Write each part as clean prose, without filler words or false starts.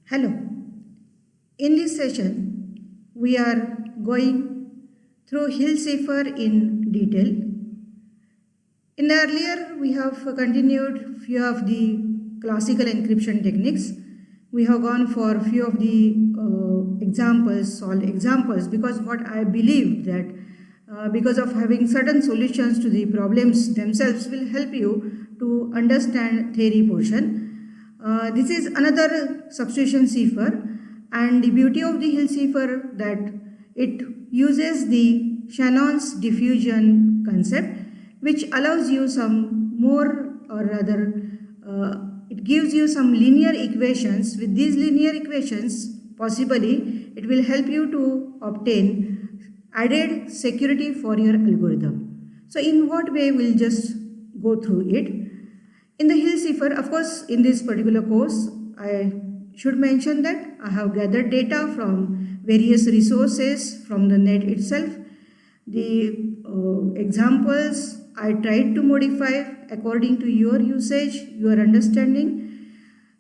Hello. In this session, we are going through Hill cipher in detail. In the earlier, we have continued few of the classical encryption techniques. We have gone for few of the examples, solved examples, because what I believe that because of having certain solutions to the problems themselves will help you to understand theory portion. This is another substitution cipher, and the beauty of the Hill cipher that it uses the Shannon's diffusion concept, which allows you some more or rather it gives you some linear equations. With these linear equations, possibly it will help you to obtain added security for your algorithm. So in what way we'll just go through it. In the Hill cipher, of course, in this particular course, I should mention that I have gathered data from various resources from the net itself. The examples I tried to modify according to your usage, your understanding.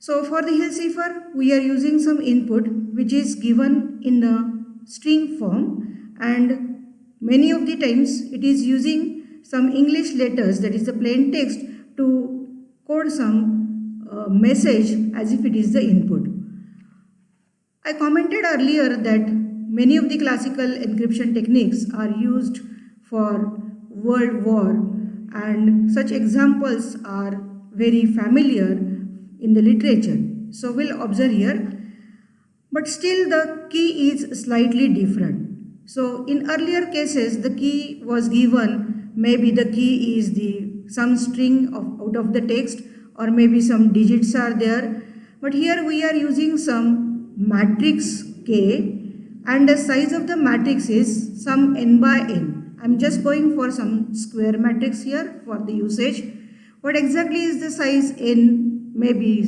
So for the Hill cipher, we are using some input which is given in the string form, and many of the times it is using some English letters, that is the plain text, to code some message as if it is the input. I commented earlier that many of the classical encryption techniques are used for World War, and such examples are very familiar in the literature. So we'll observe here, but still the key is slightly different. So in earlier cases, the key was given, maybe the key is the some string out of the text, or maybe some digits are there, but here we are using some matrix K, and the size of the matrix is some n by n. I'm just going for some square matrix here for the usage. What exactly is the size n? Maybe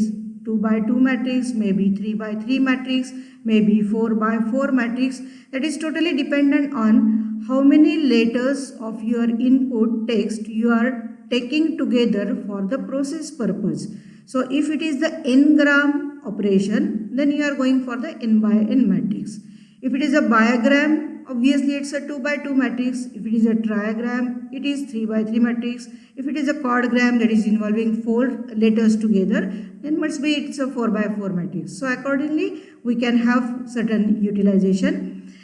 2 by 2 matrix, maybe 3 by 3 matrix, maybe 4 by 4 matrix. That is totally dependent on how many letters of your input text you are taking together for the process purpose. So if it is the n-gram operation, then you are going for the n by n matrix. If it is a bigram, obviously it's a 2 by 2 matrix. If it is a trigram, it is 3 by 3 matrix. If it is a chordgram, that is involving 4 letters together, then must be it's a 4 by 4 matrix. So accordingly, we can have certain utilization.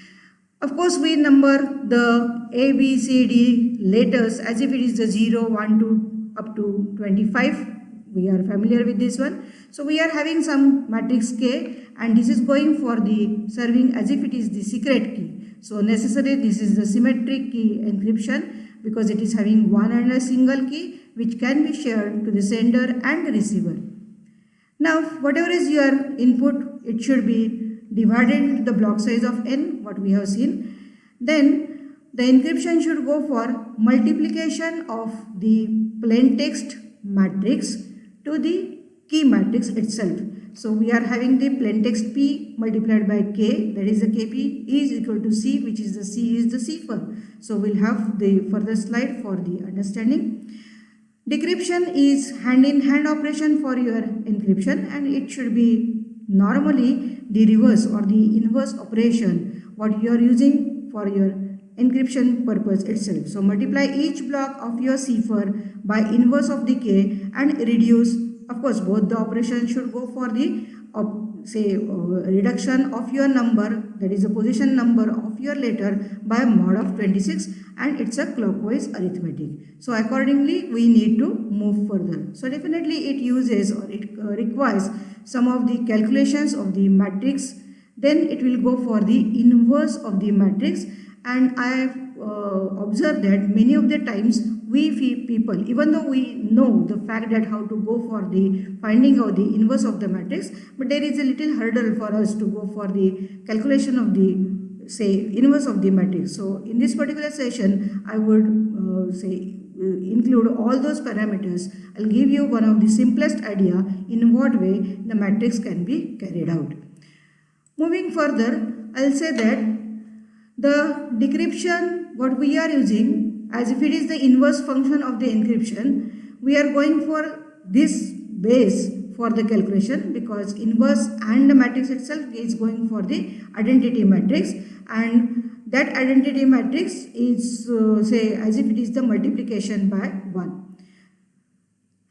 Of course, we number the A, B, C, D letters as if it is the 0, 1, 2 up to 25. We are familiar with this one. So we are having some matrix K, and this is going for the serving as if it is the secret key. So necessarily this is the symmetric key encryption, because it is having one and a single key which can be shared to the sender and the receiver. Now whatever is your input, it should be divided into the block size of n, what we have seen. Then the encryption should go for multiplication of the plain text matrix to the key matrix itself. So we are having the plain text P multiplied by K, that is the KP is equal to C, which is the C is the cipher. So we'll have the further slide for the understanding. Decryption is hand-in-hand operation for your encryption, and it should be normally the reverse or the inverse operation what you are using for your encryption purpose itself. So multiply each block of your cipher by inverse of the K and reduce. Of course, both the operations should go for the reduction of your number, that is the position number of your letter, by mod of 26, and it's a clockwise arithmetic. So accordingly we need to move further. So definitely it uses or it requires some of the calculations of the matrix. Then it will go for the inverse of the matrix, and I have observed that many of the times we people, even though we know the fact that how to go for the finding out the inverse of the matrix, but there is a little hurdle for us to go for the calculation of the inverse of the matrix. So in this particular session, I would include all those parameters. I'll give you one of the simplest idea in what way the matrix can be carried out. Moving further, I'll say that the decryption what we are using, as if it is the inverse function of the encryption, we are going for this base for the calculation, because inverse and the matrix itself is going for the identity matrix, and that identity matrix is say as if it is the multiplication by 1.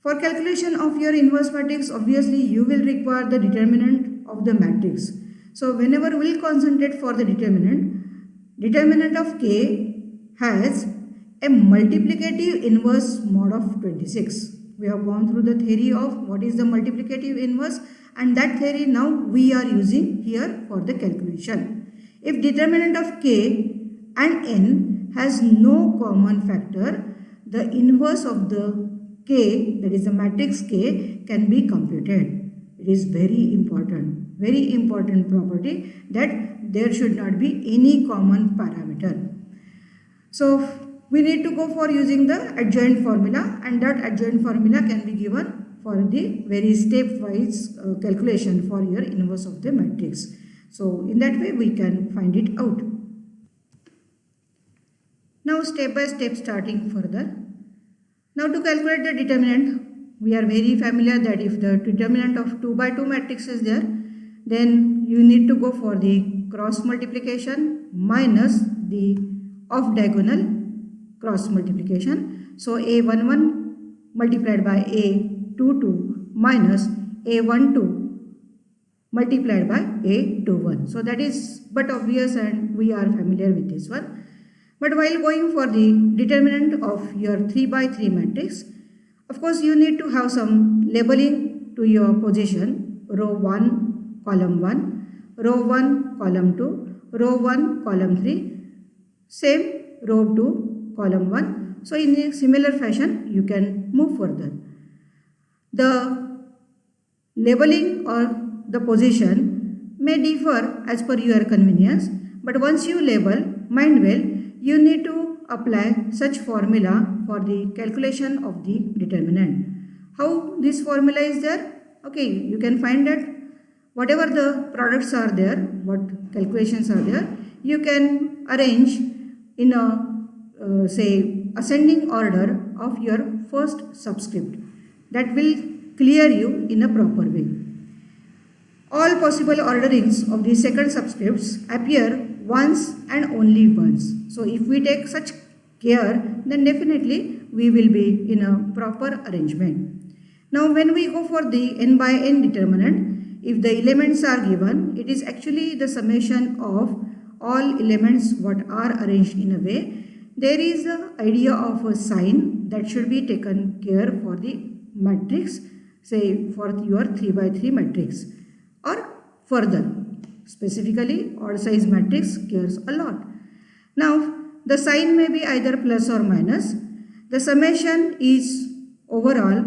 For calculation of your inverse matrix, obviously you will require the determinant of the matrix. So whenever we will concentrate for the determinant of K has a multiplicative inverse mod of 26. We have gone through the theory of what is the multiplicative inverse, and that theory now we are using here for the calculation. If determinant of K and N has no common factor, the inverse of the K, that is the matrix K, can be computed. It is very important property that there should not be any common parameter. So we need to go for using the adjoint formula, and that adjoint formula can be given for the very stepwise calculation for your inverse of the matrix. So in that way we can find it out. Now step by step starting further. Now to calculate the determinant, we are very familiar that if the determinant of 2 by 2 matrix is there, then you need to go for the cross multiplication minus the off diagonal cross multiplication. So A11 multiplied by A22 minus A12 multiplied by A21. So that is but obvious and we are familiar with this one. But while going for the determinant of your 3 by 3 matrix, of course you need to have some labeling to your position: row 1, column 1, row 1, column 2, row 1, column 3, same row 2, column 1. So in a similar fashion you can move further. The labeling or the position may differ as per your convenience, but once you label, mind well, you need to apply such formula for the calculation of the determinant. How this formula is there? Okay, you can find that whatever the products are there, what calculations are there, you can arrange in a say ascending order of your first subscript. That will clear you in a proper way. All possible orderings of the second subscripts appear once and only once. So if we take such care, then definitely we will be in a proper arrangement. Now when we go for the n by n determinant, if the elements are given, it is actually the summation of all elements what are arranged in a way. There is an idea of a sign that should be taken care for the matrix, say for your 3 by 3 matrix, or further. Specifically, odd size matrix cares a lot. Now, the sign may be either plus or minus. The summation is overall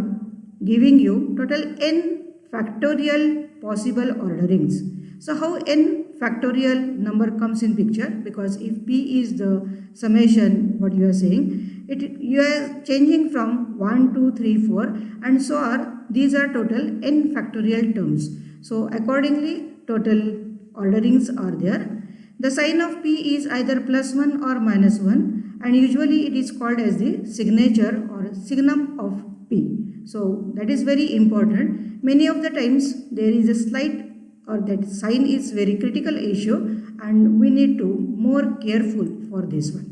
giving you total n factorial possible orderings. So, how n factorial number comes in picture? Because if p is the summation, what you are saying, you are changing from 1, 2, 3, 4 and so on. These are total n factorial terms. So, accordingly, total orderings are there. The sign of p is either plus 1 or minus 1, and usually it is called as the signature or signum of p. So that is very important. Many of the times there is a slight or that sign is very critical issue, and we need to more careful for this one.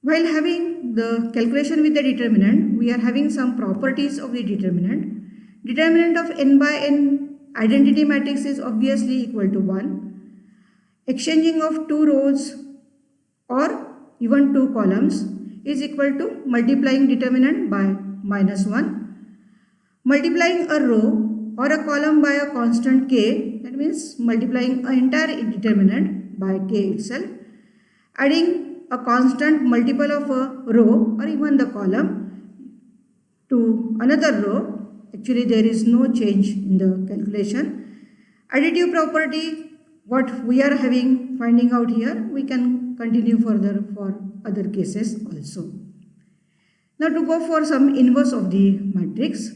While having the calculation with the determinant, we are having some properties of the determinant. Determinant of n by n identity matrix is obviously equal to 1. Exchanging of 2 rows or even 2 columns is equal to multiplying determinant by minus 1. Multiplying a row or a column by a constant k, that means multiplying an entire determinant by k itself. Adding a constant multiple of a row or even the column to another row. Actually, there is no change in the calculation. Additive property, what we are finding out here, we can continue further for other cases also. Now to go for some inverse of the matrix.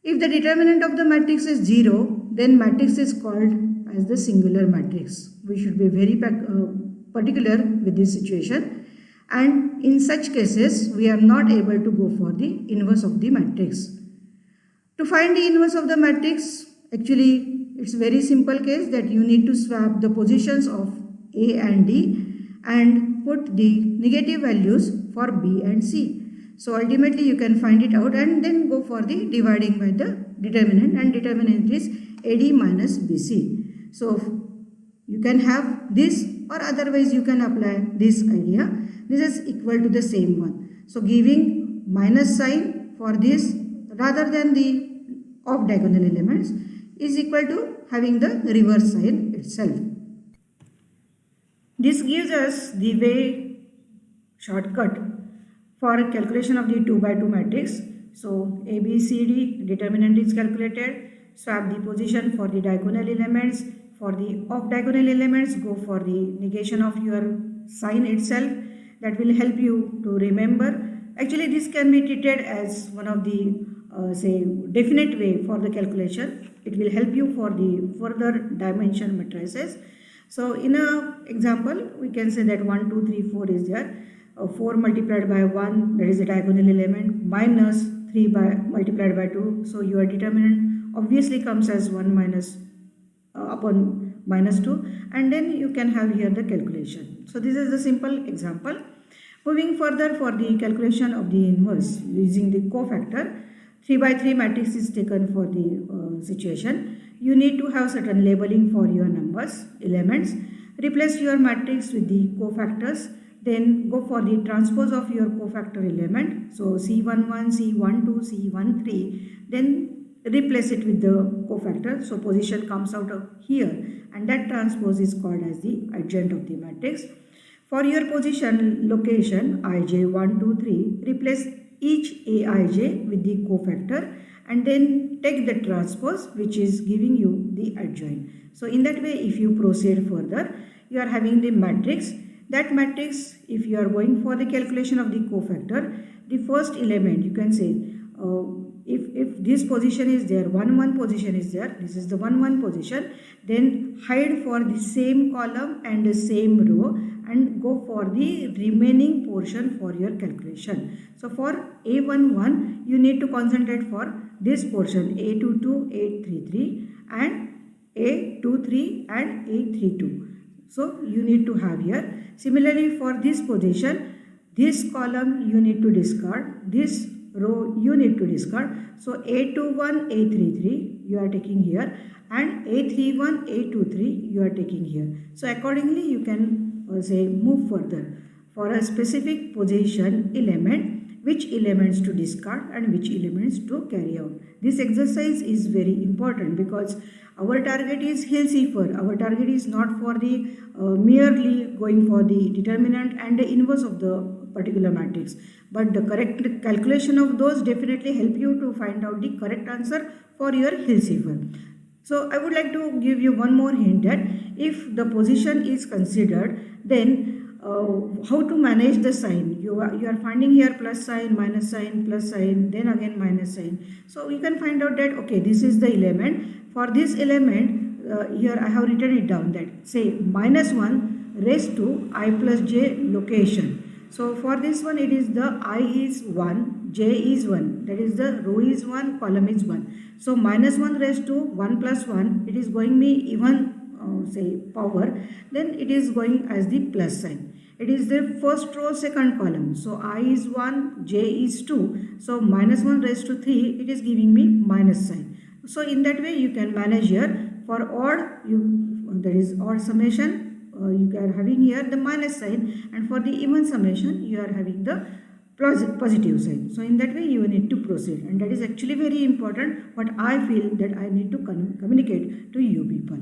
If the determinant of the matrix is 0, then matrix is called as the singular matrix. We should be very particular with this situation. And in such cases, we are not able to go for the inverse of the matrix. To find the inverse of the matrix, actually it's very simple case that you need to swap the positions of A and D and put the negative values for B and C. So ultimately you can find it out and then go for the dividing by the determinant, and determinant is AD minus BC. So you can have this, or otherwise you can apply this idea. This is equal to the same one. So giving minus sign for this rather than the off diagonal elements is equal to having the reverse sign itself. This gives us the way shortcut for calculation of the 2 by 2 matrix. So A, B, C, D determinant is calculated. Swap the position for the diagonal elements. For the off diagonal elements, go for the negation of your sign itself. That will help you to remember. Actually, this can be treated as one of the say definite way for the calculation. It will help you for the further dimension matrices. So in a example, we can say that 1, 2, 3, 4 is there. 4 multiplied by 1, that is a diagonal element, minus 3 by multiplied by 2. So your determinant obviously comes as 1 minus upon minus 2, and then you can have here the calculation. So this is the simple example. Moving further, for the calculation of the inverse using the cofactor, 3 by 3 matrix is taken for the situation. You need to have certain labeling for your numbers, elements. Replace your matrix with the cofactors. Then go for the transpose of your cofactor element. So C11, C12, C13. Then replace it with the cofactor. So position comes out of here, and that transpose is called as the adjoint of the matrix. For your position location ij 1, 2, 3, replace each aij with the cofactor and then take the transpose, which is giving you the adjoint. So in that way, if you proceed further, you are having the matrix. That matrix, if you are going for the calculation of the cofactor, the first element, you can say if this position is there, 1, 1 position is there, this is the 1, 1 position, then hide for the same column and the same row and go for the remaining portion for your calculation. So for A11, you need to concentrate for this portion A22, A33 and A23 and A32. So you need to have here. Similarly, for this position, this column you need to discard, this row you need to discard. So A21, A33 you are taking here, and A31, A23 you are taking here. So accordingly you can say move further for a specific position element, which elements to discard and which elements to carry out. This exercise is very important because our target is Hill-Sheffer. Our target is not for the merely going for the determinant and the inverse of the particular matrix, but the correct calculation of those definitely help you to find out the correct answer for your Hill-Sheffer. So I would like to give you one more hint that if the position is considered, then how to manage the sign. You are finding here plus sign, plus sign, then again minus sign. So you can find out that okay, this is the element. For this element, here I have written it down that say minus 1 raised to I plus j location. So for this one, it is the I is 1, j is 1, that is the row is 1, column is 1. So minus 1 raised to 1 plus 1, it is going me even say power, then it is going as the plus sign. It is the first row, second column. So I is 1, j is 2. So minus 1 raised to 3, it is giving me minus sign. So in that way, you can manage here. For odd, there is odd summation. You are having here the minus sign, and for the even summation you are having the positive sign. So in that way you need to proceed, and that is actually very important what I feel that I need to communicate to you people.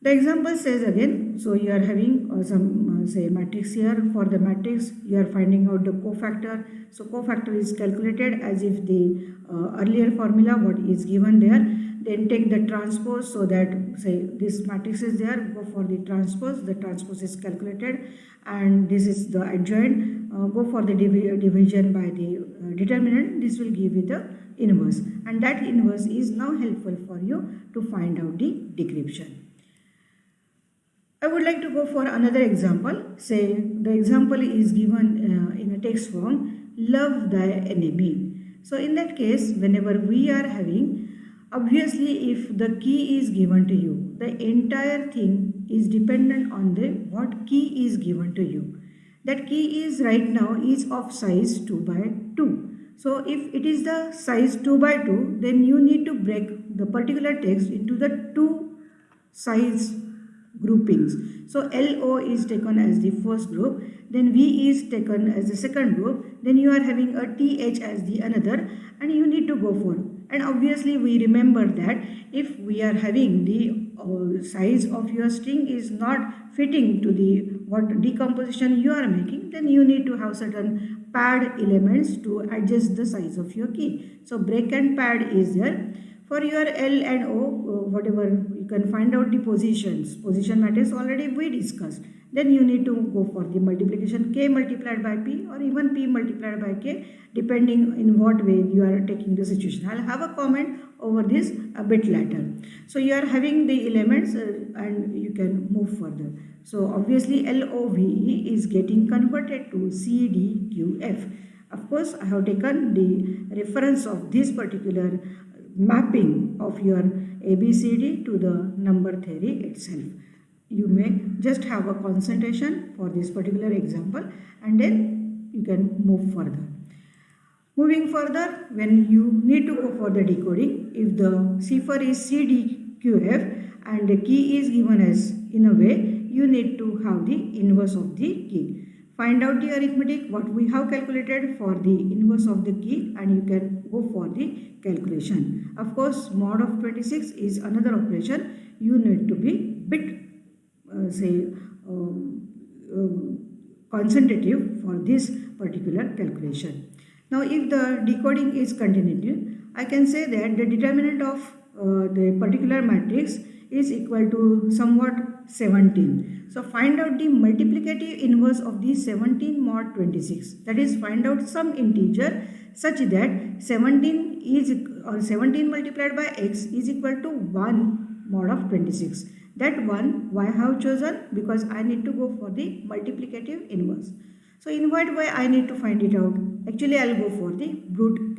The example says again, so you are having some say matrix here. For the matrix you are finding out the cofactor. So cofactor is calculated as if the earlier formula what is given there. Then take the transpose, so that say this matrix is there, go for the transpose is calculated, and this is the adjoint, go for the division by the determinant, this will give you the inverse, and that inverse is now helpful for you to find out the decryption. I would like to go for another example. Say the example is given in a text form, love thy enemy. So in that case, whenever we are having, obviously if the key is given to you, the entire thing is dependent on the what key is given to you. That key is right now is of size 2 by 2. So if it is the size 2 by 2, then you need to break the particular text into the two size groupings. So LO is taken as the first group, then V is taken as the second group, then you are having a TH as the another, and you need to go for. And obviously we remember that if we are having the size of your string is not fitting to the what decomposition you are making, then you need to have certain pad elements to adjust the size of your key. So break and pad is there. For your L and O, whatever, you can find out the positions. Position matrix already we discussed. Then you need to go for the multiplication K multiplied by P or even P multiplied by K, depending in what way you are taking the situation. I'll have a comment over this a bit later. So you are having the elements and you can move further. So obviously LOVE is getting converted to CDQF. Of course, I have taken the reference of this particular mapping of your ABCD to the number theory itself. You may just have a concentration for this particular example and then you can move further. Moving further, when you need to go for the decoding, if the cipher is CDQF and the key is given as in a way, you need to have the inverse of the key. Find out the arithmetic what we have calculated for the inverse of the key and you can go for the calculation. Of course, mod of 26 is another operation. You need to be bit concentrative for this particular calculation. Now if the decoding is continued, I can say that the determinant of the particular matrix is equal to somewhat 17. So find out the multiplicative inverse of the 17 mod 26. That is, find out some integer such that 17 is or 17 multiplied by x is equal to 1 mod of 26. That one why I have chosen? Because I need to go for the multiplicative inverse. So in what way I need to find it out? Actually, I'll go for the brute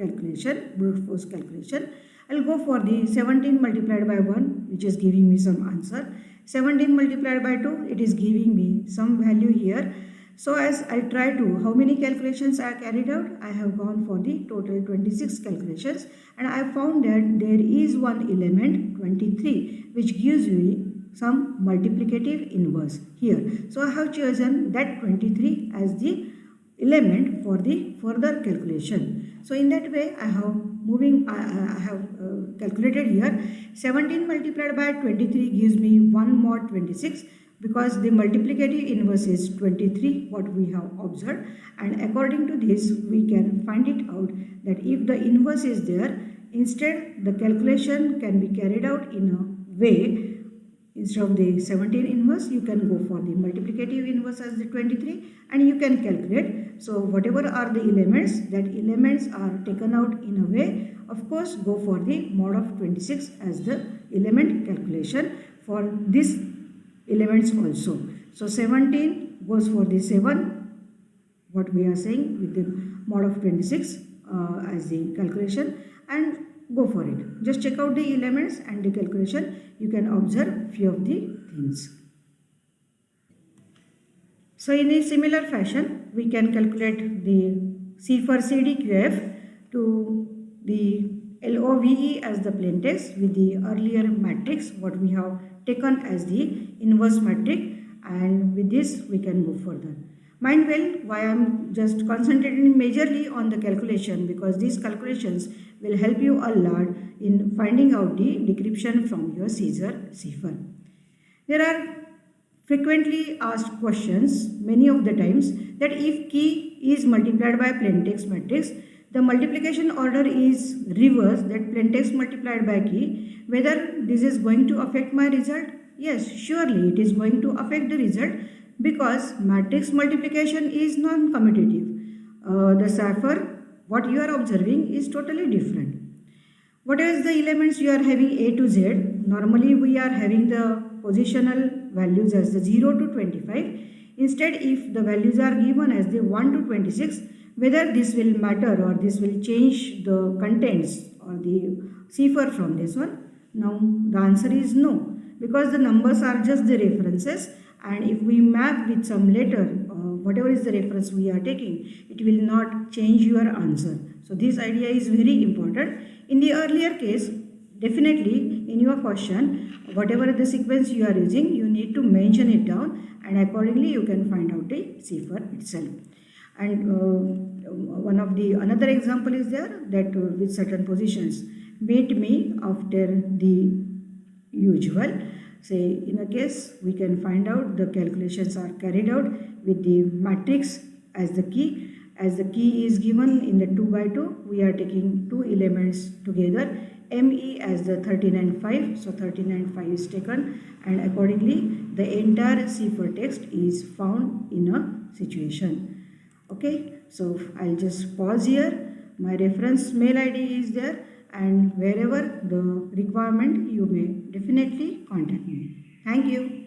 force calculation. I'll go for the 17 multiplied by 1, which is giving me some answer. 17 multiplied by 2, it is giving me some value here. So as I try to, how many calculations I carried out? I have gone for the total 26 calculations and I found that there is one element 23 which gives me some multiplicative inverse here. So I have chosen that 23 as the element for the further calculation. So in that way I have calculated here 17 multiplied by 23 gives me 1 mod 26 because the multiplicative inverse is 23 what we have observed, and according to this we can find it out that if the inverse is there, instead the calculation can be carried out in a way. Instead of the 17 inverse, you can go for the multiplicative inverse as the 23 and you can calculate. So whatever are the elements, that elements are taken out in a way. Of course, go for the mod of 26 as the element calculation for these elements also. So 17 goes for the 7, what we are saying with the mod of 26 as the calculation, and go for it. Just check out the elements and the calculation. You can observe few of the things. So in a similar fashion, we can calculate the C for CDQF to the LOVE as the plain text with the earlier matrix what we have taken as the inverse matrix, and with this we can move further. Mind well why I am just concentrating majorly on the calculation, because these calculations will help you a lot in finding out the decryption from your Caesar cipher. There are frequently asked questions many of the times that if key is multiplied by plain text matrix, the multiplication order is reversed, that plain text multiplied by key, whether this is going to affect my result? Yes, surely it is going to affect the result, because matrix multiplication is non-commutative. The cipher, what you are observing, is totally different. What is the elements you are having A to Z? Normally we are having the positional values as the 0 to 25. Instead, if the values are given as the 1 to 26, Whether this will matter or this will change the contents or the cipher from this one? Now the answer is no, because the numbers are just the references, and if we map with some letter, whatever is the reference we are taking, it will not change your answer. So this idea is very important. In the earlier case, definitely in your question, whatever the sequence you are using, you need to mention it down, and accordingly you can find out the cipher itself. And one of the another example is there that with certain positions, meet me after the usual. Say in a case, we can find out the calculations are carried out with the matrix as the key. As the key is given in the 2 by 2, we are taking two elements together, ME as the 13 and 5, so 13 and 5 is taken, and accordingly the entire cipher text is found in a situation. Okay, so I'll just pause here. My reference mail ID is there, and wherever the requirement, you may definitely contact me. Thank you.